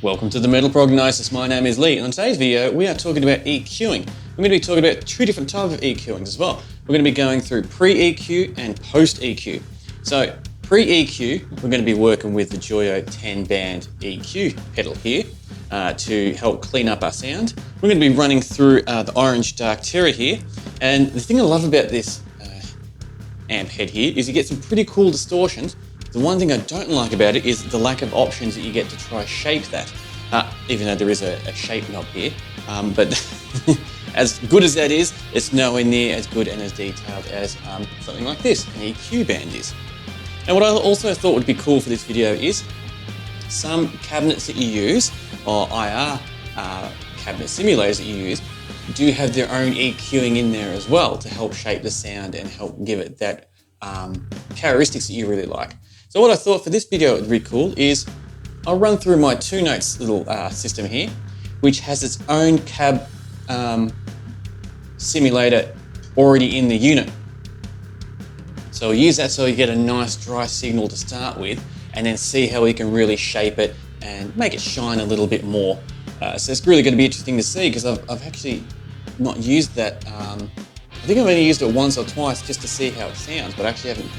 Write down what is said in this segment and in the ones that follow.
Welcome to the Metal Prognosis. My name is Lee, and on today's video we are talking about EQing. We're going to be talking about two different types of EQings as well. We're going to be going through pre-EQ and post-EQ. So pre-EQ, we're going to be working with the Joyo 10-band EQ pedal here to help clean up our sound. We're going to be running through the orange Dark Terror here, and the thing I love about this amp head here is you get some pretty cool distortions. The one thing I don't like about it is the lack of options that you get to try shape that, even though there is a shape knob here. But as good as that is, it's nowhere near as good and as detailed as something like this, an EQ band is. And what I also thought would be cool for this video is some cabinets that you use, or IR cabinet simulators that you use, do have their own EQing in there as well to help shape the sound and help give it that characteristics that you really like. So what I thought for this video would be cool is I'll run through my 2-notes little system here, which has its own cab simulator already in the unit. So we'll use that so you get a nice dry signal to start with, and then see how we can really shape it and make it shine a little bit more. So it's really going to be interesting to see, because I've actually not used that. I think I've only used it once or twice just to see how it sounds, but I actually haven't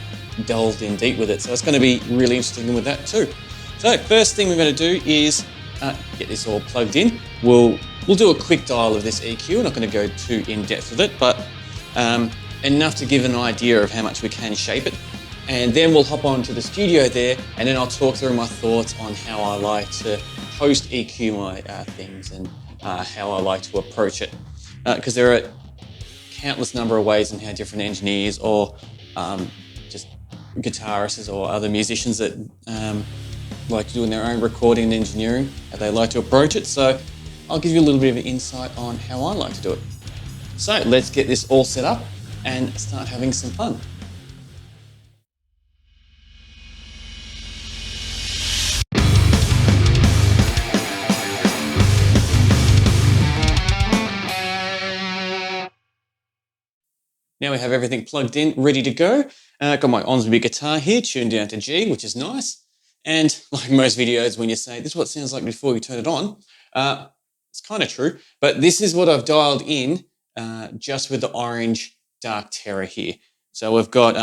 delved in deep with it. So it's going to be really interesting with that too. So first thing we're going to do is get this all plugged in. We'll do a quick dial of this EQ. We're not going to go too in depth with it, but enough to give an idea of how much we can shape it. And then we'll hop on to the studio there, and then I'll talk through my thoughts on how I like to post EQ my things and how I like to approach it. Because there are countless number of ways in how different engineers or just guitarists or other musicians that like to do in their own recording and engineering, how they like to approach it. So I'll give you a little bit of an insight on how I like to do it. So let's get this all set up and start having some fun. Now we have everything plugged in, ready to go. Got my Onsby guitar here, tuned down to G, which is nice. And like most videos, when you say, this is what it sounds like before you turn it on, it's kind of true. But this is what I've dialed in just with the orange Dark Terror here. So we've got...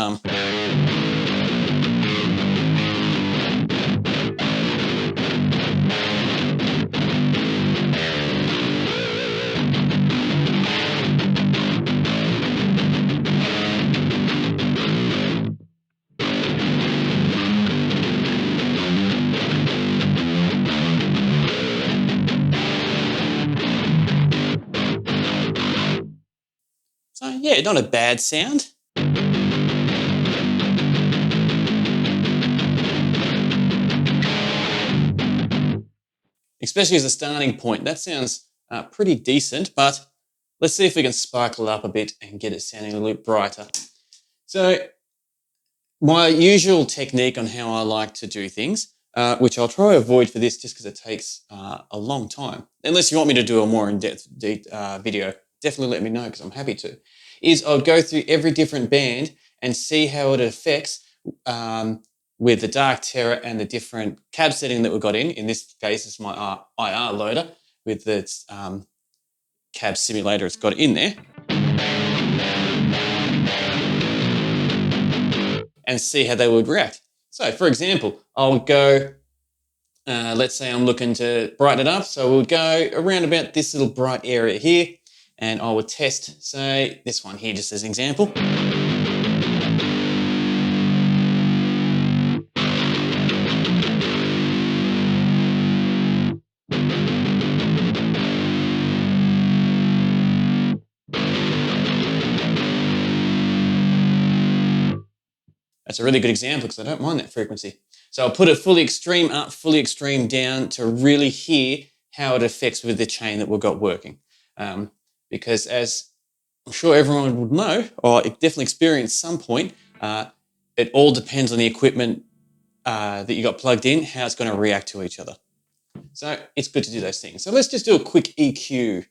So yeah, not a bad sound. Especially as a starting point, that sounds pretty decent, but let's see if we can sparkle it up a bit and get it sounding a little bit brighter. So my usual technique on how I like to do things, which I'll try to avoid for this just because it takes a long time, unless you want me to do a more in-depth video, definitely let me know because I'm happy to, is I'll go through every different band and see how it affects with the Dark Terror and the different cab setting that we've got in. In this case, it's my IR loader with its cab simulator it's got in there. And see how they would react. So for example, I'll go, let's say I'm looking to brighten it up. So we'll go around about this little bright area here, and I would test, say, this one here just as an example. That's a really good example because I don't mind that frequency. So I'll put it fully extreme up, fully extreme down to really hear how it affects with the chain that we've got working. Because as I'm sure everyone would know, or definitely experience some point, it all depends on the equipment that you got plugged in, how it's going to react to each other. So it's good to do those things. So let's just do a quick EQ.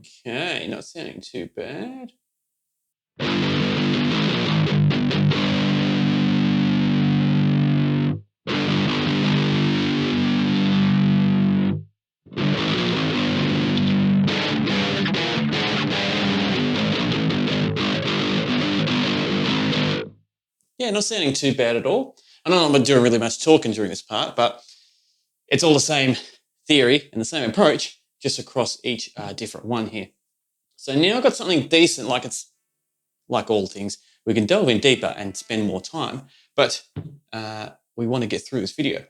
Okay, not sounding too bad. Yeah, not sounding too bad at all. I know I'm not doing really much talking during this part, but it's all the same theory and the same approach, just across each different one here. So now I've got something decent, like it's like all things. We can delve in deeper and spend more time, but we want to get through this video.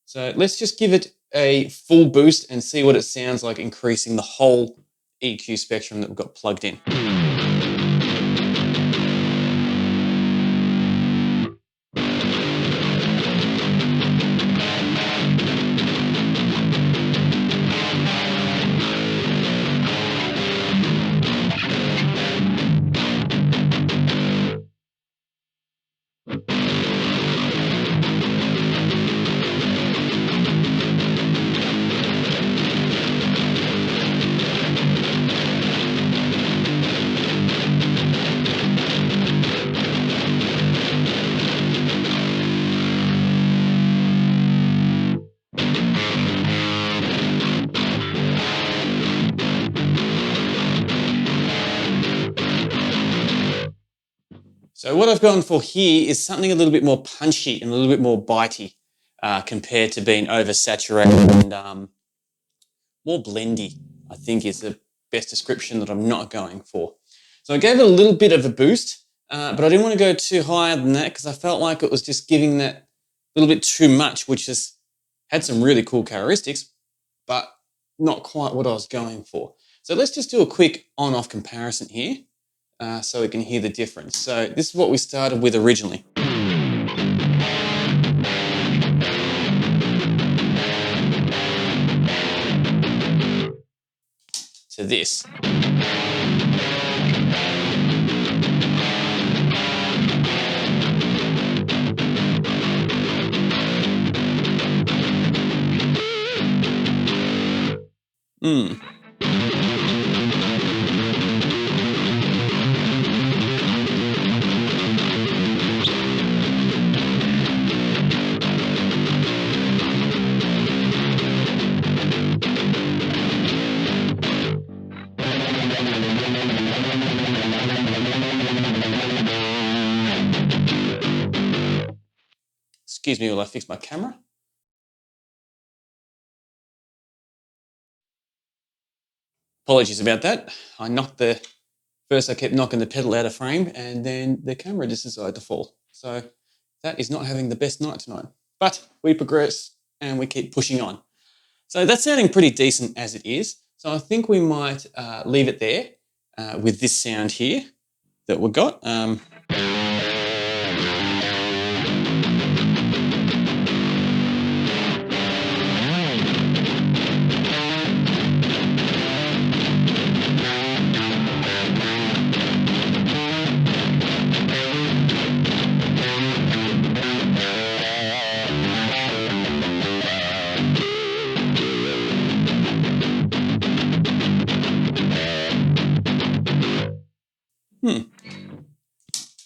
So let's just give it a full boost and see what it sounds like, increasing the whole EQ spectrum that we've got plugged in. So what I've gone for here is something a little bit more punchy and a little bit more bitey compared to being oversaturated and more blendy, I think is the best description that I'm not going for. So I gave it a little bit of a boost, but I didn't want to go too higher than that because I felt like it was just giving that little bit too much, which just had some really cool characteristics, but not quite what I was going for. So let's just do a quick on-off comparison here. So we can hear the difference. So this is what we started with originally. To this. Excuse me while I fix my camera. Apologies about that. First I kept knocking the pedal out of frame and then the camera just decided to fall. So that is not having the best night tonight. But we progress and we keep pushing on. So that's sounding pretty decent as it is. So I think we might leave it there with this sound here that we've got.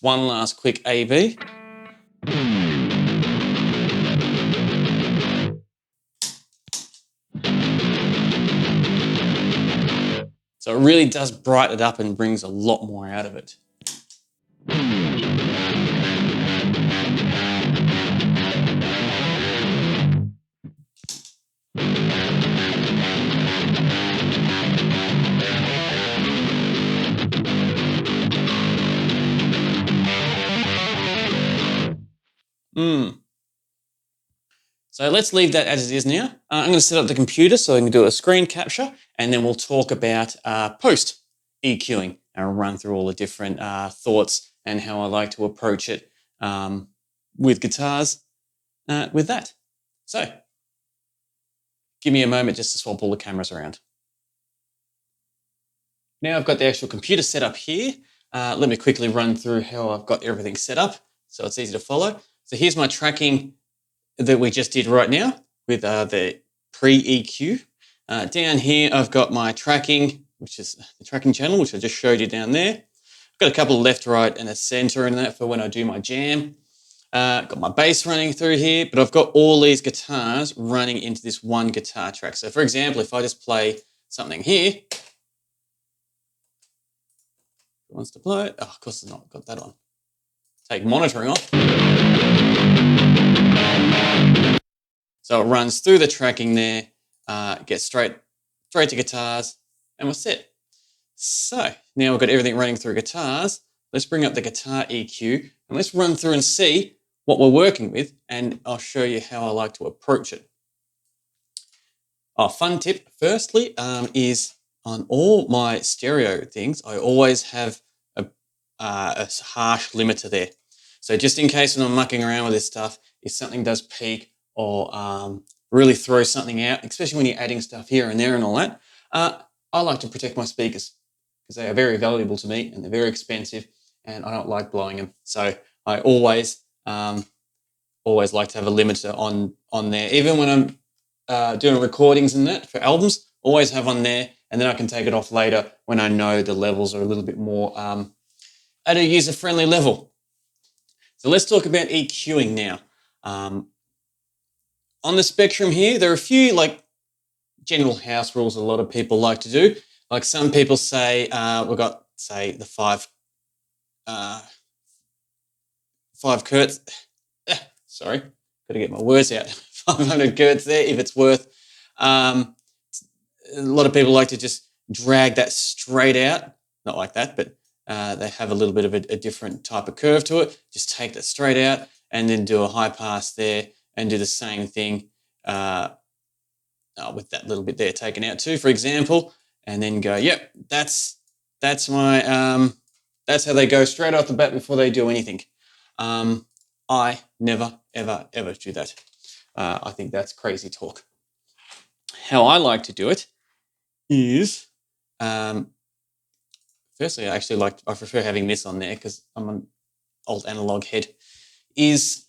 One last quick A/B. So it really does brighten it up and brings a lot more out of it. So let's leave that as it is now. I'm going to set up the computer so I can do a screen capture, and then we'll talk about post EQing and run through all the different thoughts and how I like to approach it with guitars with that. So give me a moment just to swap all the cameras around. Now I've got the actual computer set up here. Let me quickly run through how I've got everything set up so it's easy to follow. So here's my tracking that we just did right now with the pre-EQ. Down here I've got my tracking which is the tracking channel, which I just showed you down there. I've got a couple of left, right, and a center in that for when I do my jam. Got my bass running through here, but I've got all these guitars running into this one guitar track. So for example, if I just play something here, who wants to play it? Oh, of course it's not got that on. Take monitoring off. So it runs through the tracking there, gets straight to guitars, and we're set. So now we've got everything running through guitars. Let's bring up the guitar EQ and let's run through and see what we're working with, and I'll show you how I like to approach it. A fun tip, firstly, is on all my stereo things, I always have a harsh limiter there. So just in case when I'm mucking around with this stuff, if something does peak or really throw something out, especially when you're adding stuff here and there and all that, I like to protect my speakers because they are very valuable to me and they're very expensive and I don't like blowing them. So I always like to have a limiter on there. Even when I'm doing recordings and that for albums, always have one there, and then I can take it off later when I know the levels are a little bit more at a user-friendly level. So let's talk about EQing now. On the spectrum here, there are a few like general house rules a lot of people like to do. Like some people say, we've got, say, the five Kurtz. Sorry, got to get my words out. 500 Kurtz there, if it's worth. A lot of people like to just drag that straight out. Not like that, but they have a little bit of a different type of curve to it. Just take that straight out and then do a high pass there and do the same thing with that little bit there taken out too, for example, and then go, yep, that's my, that's how they go straight off the bat before they do anything. I never, ever, ever do that. I think that's crazy talk. How I like to do it is, firstly, I prefer having this on there because I'm an old analog head, is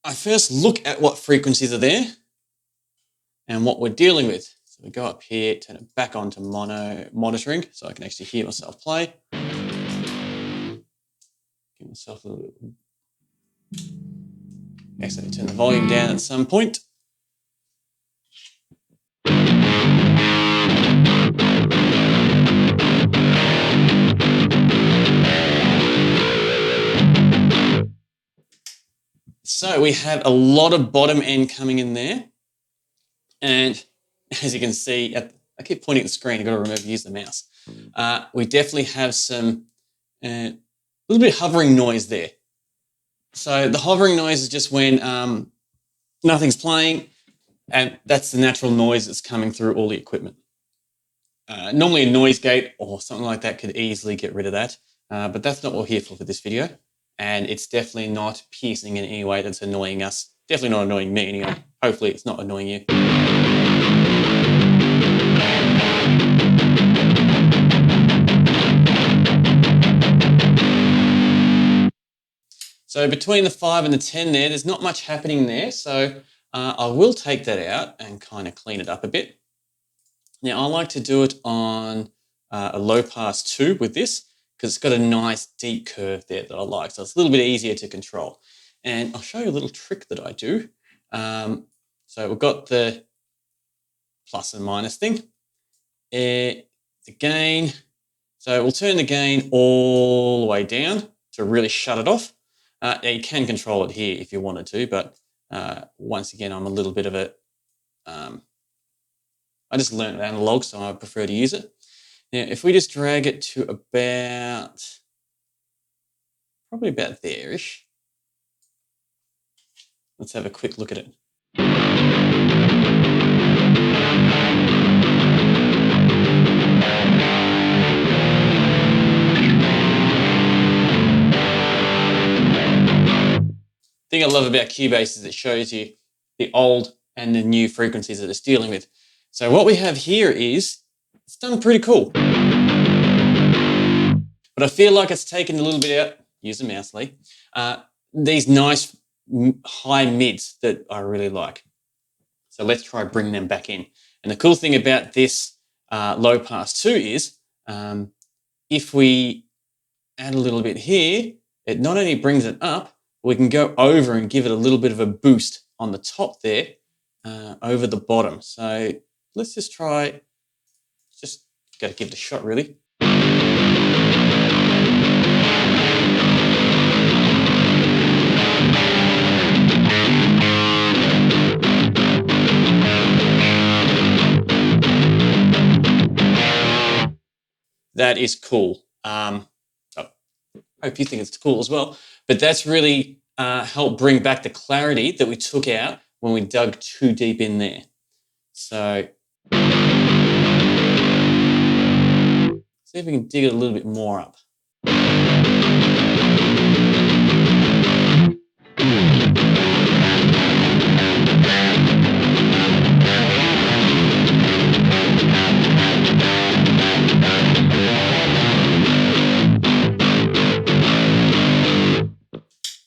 I first look at what frequencies are there and what we're dealing with. So we go up here, turn it back on to monitoring so I can actually hear myself play. Give myself a little bit. Excellent. Turn the volume down at some point. So we have a lot of bottom end coming in there. And as you can see, I keep pointing at the screen, I've got to remember to use the mouse. We definitely have some, a little bit of hovering noise there. So the hovering noise is just when nothing's playing, and that's the natural noise that's coming through all the equipment. Normally a noise gate or something like that could easily get rid of that, but that's not what we're here for this video. And it's definitely not piercing in any way that's annoying us. Definitely not annoying me anyway. Hopefully it's not annoying you. So between the 5 and the 10 there's not much happening there. So I will take that out and kind of clean it up a bit. Now I like to do it on a low pass 2 with this because it's got a nice deep curve there that I like. So it's a little bit easier to control. And I'll show you a little trick that I do. So we've got the plus and minus thing. The gain. So we'll turn the gain all the way down to really shut it off. You can control it here if you wanted to, but once again, I'm a little bit of a, I just learned analog, so I prefer to use it. Now, if we just drag it to about, probably about there-ish. Let's have a quick look at it. The thing I love about Cubase is it shows you the old and the new frequencies that it's dealing with. So what we have here is, it's done pretty cool. But I feel like it's taken a little bit out, use the mouse, Lee, these nice high mids that I really like. So let's try bringing them back in. And the cool thing about this low pass 2 is If we add a little bit here, it not only brings it up, we can go over and give it a little bit of a boost on the top there over the bottom. So let's just try, just got to give it a shot really. That is cool. I hope you think it's cool as well. But that's really helped bring back the clarity that we took out when we dug too deep in there. So see if we can dig it a little bit more up.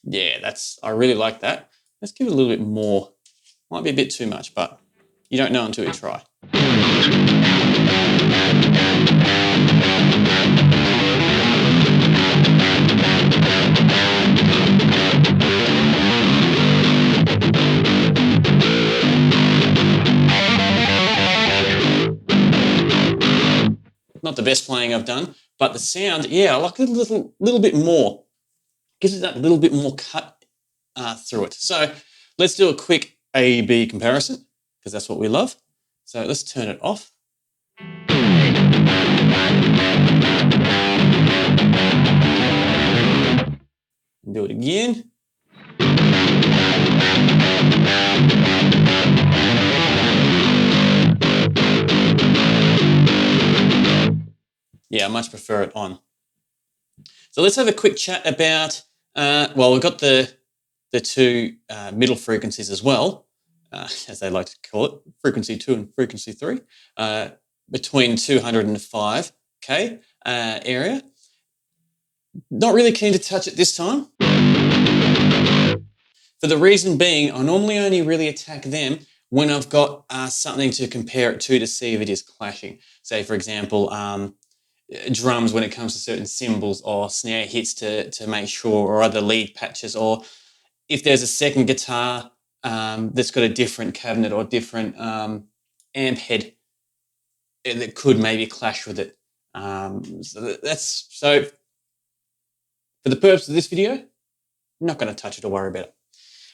Yeah, I really like that. Let's give it a little bit more. Might be a bit too much, but you don't know until you try. Not the best playing I've done, but the sound, yeah, I like it a little bit more. Gives it that little bit more cut through it. So let's do a quick A-B comparison, because that's what we love. So let's turn it off. And do it again. Yeah, I much prefer it on. So let's have a quick chat about, well, we've got the two middle frequencies as well, as they like to call it, frequency 2 and frequency 3, between 200 and 5K area. Not really keen to touch it this time. For the reason being, I normally only really attack them when I've got something to compare it to see if it is clashing. Say, for example, drums when it comes to certain cymbals, or snare hits to make sure, or other lead patches, or if there's a second guitar that's got a different cabinet or different amp head that could maybe clash with it. So for the purpose of this video, I'm not going to touch it or worry about it.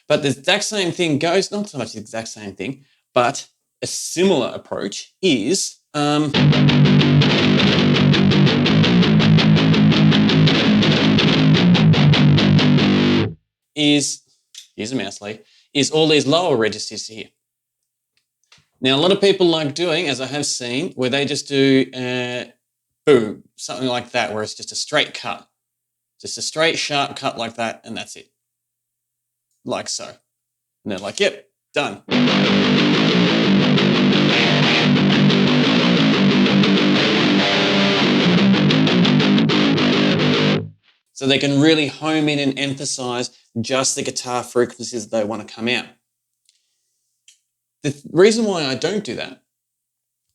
But the exact same thing goes, not so much the exact same thing, but a similar approach is here's a mouse lead, is all these lower registers here. Now, a lot of people like doing, as I have seen, where they just do boom, something like that, where it's just a straight cut, just a straight sharp cut like that, and that's it, like so. And they're like, yep, done. So they can really home in and emphasize just the guitar frequencies that they want to come out. The reason why I don't do that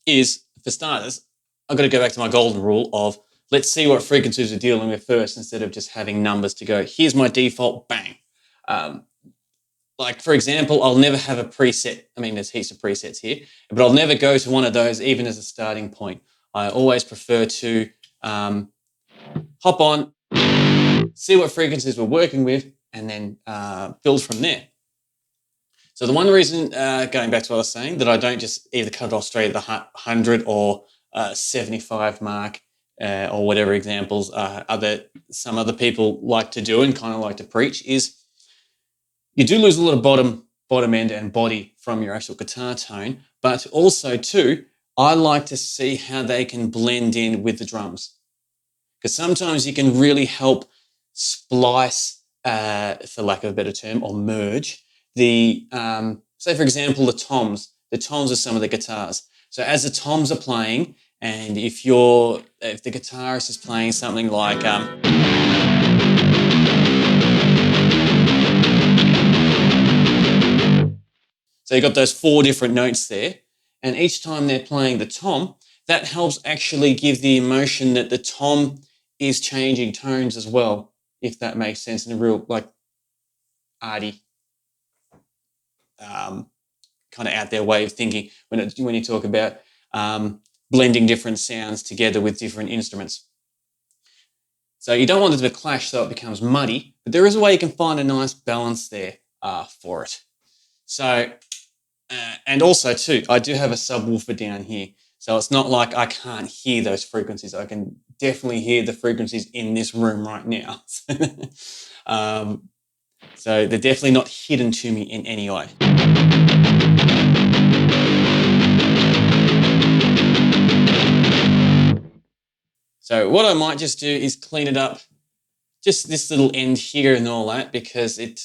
is, for starters, I've got to go back to my golden rule of let's see what frequencies we're dealing with first, instead of just having numbers to go, here's my default, bang. Like, for example, I'll never have a preset. I mean, there's heaps of presets here, but I'll never go to one of those even as a starting point. I always prefer to hop on, see what frequencies we're working with, and then build from there. So the one reason, going back to what I was saying, that I don't just either cut it off straight at the 100 or 75 mark, or whatever examples some other people like to do and kind of like to preach, is you do lose a lot of bottom end and body from your actual guitar tone, but also too, I like to see how they can blend in with the drums. Because sometimes you can really help splice, for lack of a better term, or merge the, say for example, the toms. The toms are some of the guitars. So as the toms are playing, and if the guitarist is playing something like, so you've got those 4 different notes there, and each time they're playing the tom, that helps actually give the emotion that the tom is changing tones as well, if that makes sense, in a real like arty, kind of out there way of thinking when you talk about blending different sounds together with different instruments. So you don't want it to clash so it becomes muddy, but there is a way you can find a nice balance there for it. So, and also too, I do have a subwoofer down here. So it's not like I can't hear those frequencies. I can definitely hear the frequencies in this room right now. So they're definitely not hidden to me in any way. So what I might just do is clean it up, just this little end here and all that, because it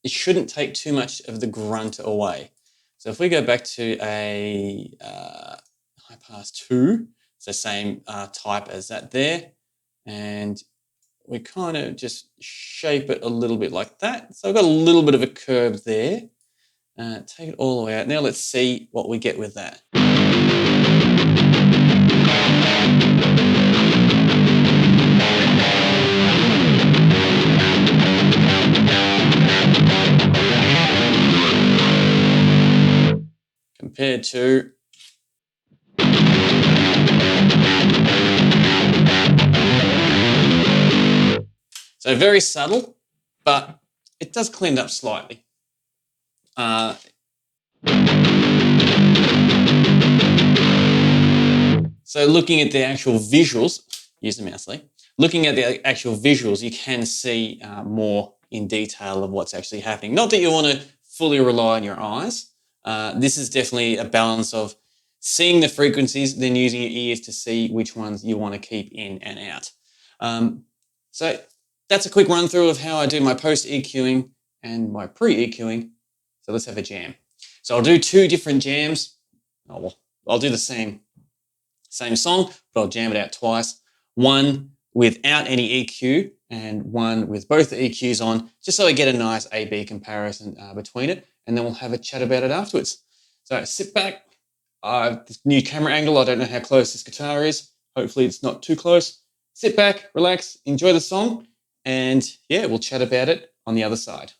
shouldn't take too much of the grunt away. So if we go back to a high pass 2, it's the same type as that there, and we kind of just shape it a little bit like that. So I've got a little bit of a curve there. Take it all the way out. Now let's see what we get with that. Compared to so very subtle, but it does clean it up slightly. So looking at the actual visuals, use the mouse, Lee. Looking at the actual visuals, you can see more in detail of what's actually happening. Not that you want to fully rely on your eyes. This is definitely a balance of seeing the frequencies, then using your ears to see which ones you want to keep in and out. So that's a quick run through of how I do my post EQing and my pre EQing. So let's have a jam. So I'll do 2 different jams. Oh, well, I'll do the same song, but I'll jam it out twice. One without any EQ and one with both the EQs on, just so I get a nice A-B comparison between it, and then we'll have a chat about it afterwards. So sit back. This new camera angle, I don't know how close this guitar is. Hopefully it's not too close. Sit back, relax, enjoy the song, and yeah, we'll chat about it on the other side.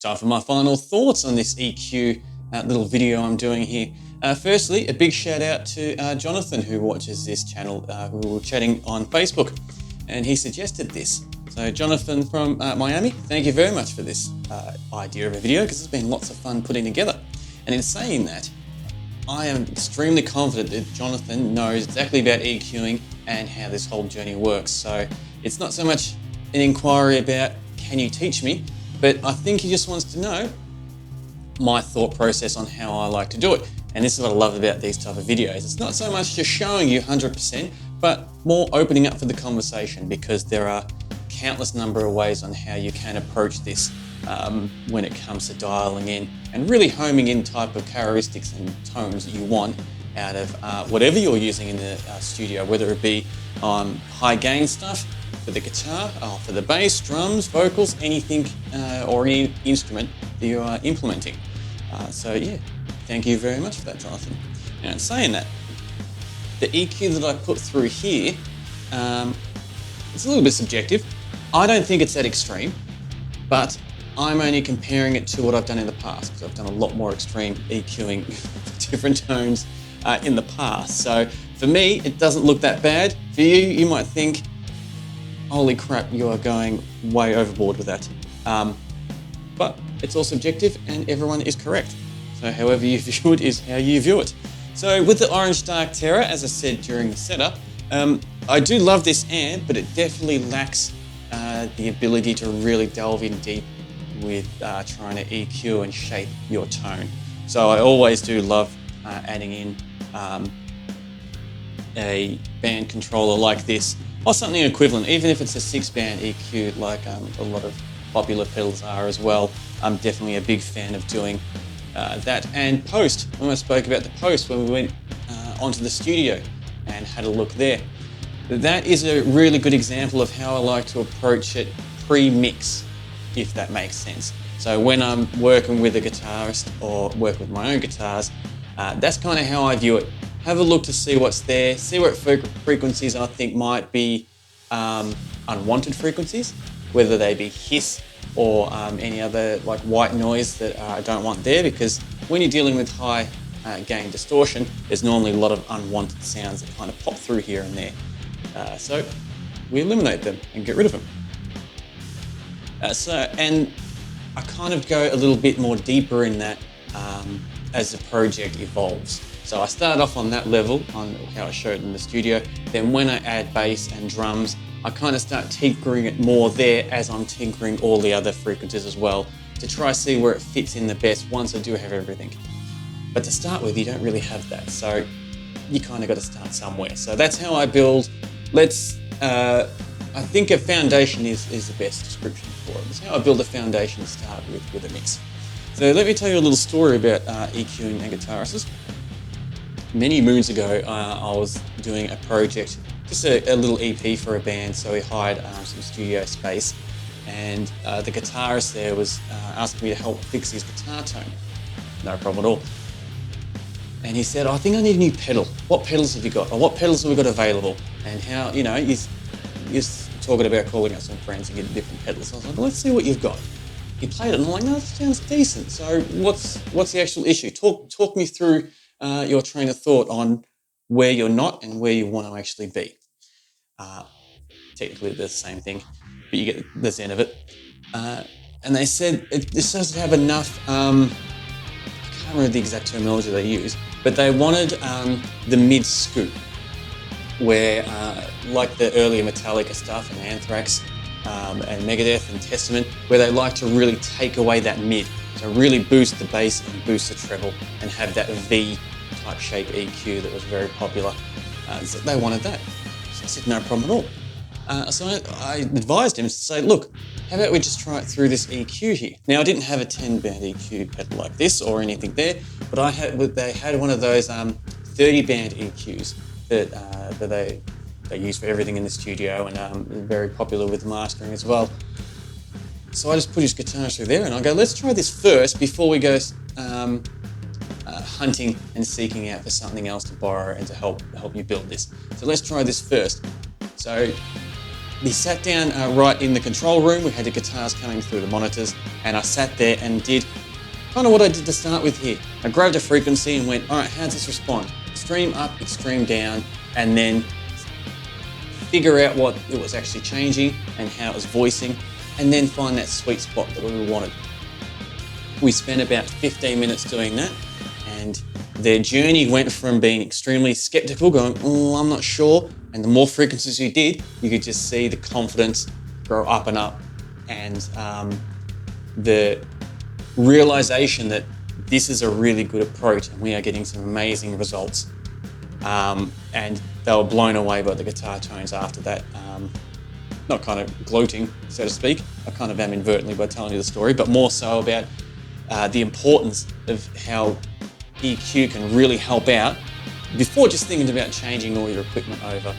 Time for my final thoughts on this EQ little video I'm doing here. Firstly, a big shout out to Jonathan, who watches this channel. We were chatting on Facebook and he suggested this. So Jonathan from Miami, thank you very much for this idea of a video, because it's been lots of fun putting together. And in saying that, I am extremely confident that Jonathan knows exactly about EQing and how this whole journey works. So it's not so much an inquiry about, can you teach me? But I think he just wants to know my thought process on how I like to do it. And this is what I love about these type of videos. It's not so much just showing you 100%, but more opening up for the conversation, because there are countless number of ways on how you can approach this when it comes to dialing in and really homing in type of characteristics and tones that you want out of whatever you're using in the studio, whether it be on high gain stuff for the guitar, for the bass, drums, vocals, anything or any instrument that you are implementing. So yeah, thank you very much for that, Jonathan. Now, in saying that, the EQ that I put through here, it's a little bit subjective. I don't think it's that extreme, but I'm only comparing it to what I've done in the past, because I've done a lot more extreme EQing different tones in the past. So for me, it doesn't look that bad. For you, you might think, holy crap, you are going way overboard with that. But it's all subjective and everyone is correct. So however you view it is how you view it. So with the Orange Dark Terror, as I said during the setup, I do love this amp, but it definitely lacks the ability to really delve in deep with trying to EQ and shape your tone. So I always do love adding in a band controller like this, or something equivalent, even if it's a 6-band EQ like a lot of popular pedals are as well. I'm definitely a big fan of doing that. And post, when I spoke about the post when we went onto the studio and had a look there, that is a really good example of how I like to approach it pre-mix, if that makes sense. So when I'm working with a guitarist or work with my own guitars, that's kind of how I view it. Have a look to see what's there, see what frequencies I think might be unwanted frequencies, whether they be hiss or any other like white noise that I don't want there, because when you're dealing with high gain distortion, there's normally a lot of unwanted sounds that kind of pop through here and there. So we eliminate them and get rid of them. And I kind of go a little bit more deeper in that as the project evolves. So I start off on that level, on how I showed in the studio. Then when I add bass and drums, I kind of start tinkering it more there as I'm tinkering all the other frequencies as well, to try to see where it fits in the best once I do have everything. But to start with, you don't really have that. So you kind of got to start somewhere. So that's how I build. I think a foundation is the best description for it. It's how I build a foundation to start with a mix. So let me tell you a little story about EQing and guitarists. Many moons ago, I was doing a project, just a little EP for a band, so we hired some studio space, and the guitarist there was asking me to help fix his guitar tone. No problem at all. And he said, I think I need a new pedal. What pedals have you got? Or what pedals have we got available? And how, you know, he's talking about calling out some friends and getting different pedals. I was like, well, let's see what you've got. He played it and I'm like, no, that sounds decent. So what's the actual issue? Talk me through your train of thought on where you're not and where you want to actually be. Technically, they're the same thing, but you get the zen of it. And they said this doesn't have enough, I can't remember the exact terminology they used, but they wanted the mid scoop, where like the earlier Metallica stuff and Anthrax and Megadeth and Testament, where they like to really take away that mid, so really boost the bass and boost the treble and have that V type shape EQ that was very popular. So they wanted that. So I said, no problem at all. So I advised him to say, look, how about we just try it through this EQ here? Now, I didn't have a 10-band EQ pedal like this or anything there, but they had one of those 30-band EQs that they use for everything in the studio, and very popular with mastering as well. So I just put his guitar through there and I go, let's try this first before we go hunting and seeking out for something else to borrow and to help you build this. So let's try this first. So we sat down right in the control room. We had the guitars coming through the monitors, and I sat there and did kind of what I did to start with here. I grabbed a frequency and went, all right, how does this respond? Extreme up, extreme down, and then figure out what it was actually changing and how it was voicing, and then find that sweet spot that we wanted. We spent about 15 minutes doing that, and their journey went from being extremely skeptical, going, oh, I'm not sure, and the more frequencies you did, you could just see the confidence grow up and up, and the realization that this is a really good approach and we are getting some amazing results. And they were blown away by the guitar tones after that. Not kind of gloating, so to speak. I kind of am inadvertently by telling you the story, but more so about the importance of how EQ can really help out before just thinking about changing all your equipment over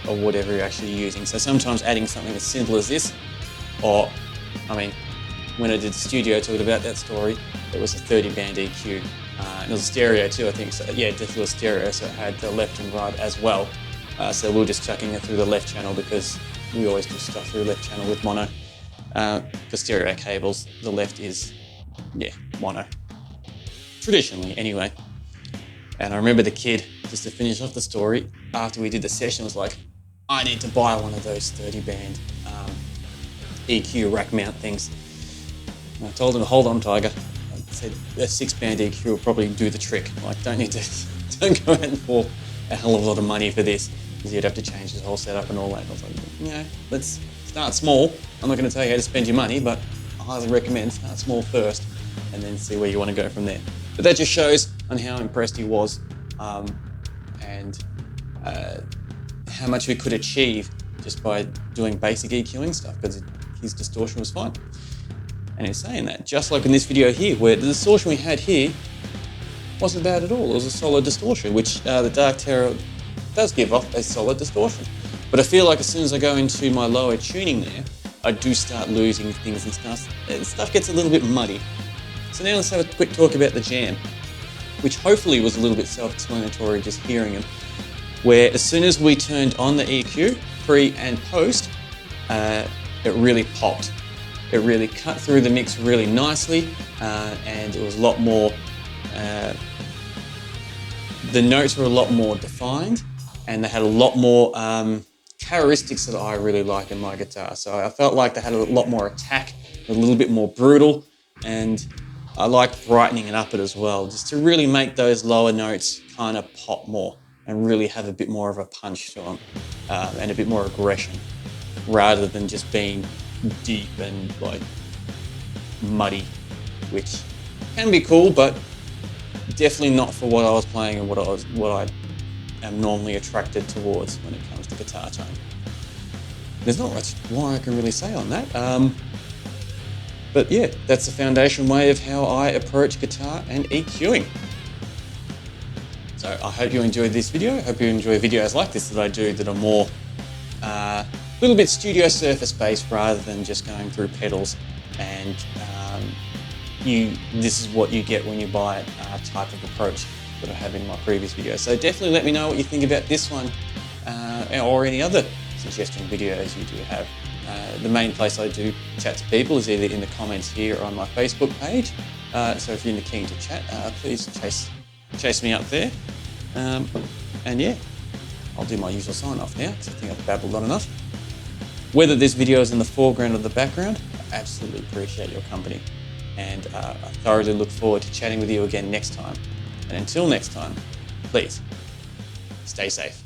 or whatever you're actually using. So sometimes adding something as simple as this, or, I mean, when I did the studio, I talked about that story, it was a 30-band EQ. And it was a stereo too, I think. So yeah, definitely a stereo, so it had the left and right as well. So we were just chucking it through the left channel because we always do stuff through the left channel with mono. For stereo cables, the left is, yeah, mono. Traditionally, anyway. And I remember the kid, just to finish off the story, after we did the session, was like, I need to buy one of those 30-band EQ rack mount things. And I told him, hold on, Tiger. I said, a 6-band EQ will probably do the trick. Like, don't go out and pour a hell of a lot of money for this, because you'd have to change his whole setup and all that. And I was like, you know, let's start small. I'm not going to tell you how to spend your money, but I highly recommend start small first and then see where you want to go from there. But that just shows on how impressed he was and how much we could achieve just by doing basic EQing stuff, because his distortion was fine. And he's saying that, just like in this video here, where the distortion we had here wasn't bad at all. It was a solid distortion, which the Dark Terror does give off a solid distortion. But I feel like as soon as I go into my lower tuning there, I do start losing things and stuff. And stuff gets a little bit muddy. So now let's have a quick talk about the jam, which hopefully was a little bit self-explanatory just hearing him, where as soon as we turned on the EQ, pre and post, it really popped. It really cut through the mix really nicely, and it was a lot more, the notes were a lot more defined, and they had a lot more characteristics that I really like in my guitar. So I felt like they had a lot more attack, a little bit more brutal, and I like brightening it up as well, just to really make those lower notes kind of pop more and really have a bit more of a punch to them, and a bit more aggression, rather than just being deep and like muddy, which can be cool, but definitely not for what I was playing and what I am normally attracted towards when it comes to guitar tone. There's not much more I can really say on that, but yeah, that's the foundation way of how I approach guitar and EQing. So I hope you enjoyed this video. I hope you enjoy videos like this that I do that are more a little bit studio surface based rather than just going through pedals, and this is what you get when you buy it type of approach that I have in my previous videos. So definitely let me know what you think about this one or any other suggestion videos you do have. The main place I do chat to people is either in the comments here or on my Facebook page. So if you're keen to chat, please chase me up there. And yeah, I'll do my usual sign off now because I think I've babbled on enough. Whether this video is in the foreground or the background, I absolutely appreciate your company. And I thoroughly look forward to chatting with you again next time. And until next time, please stay safe.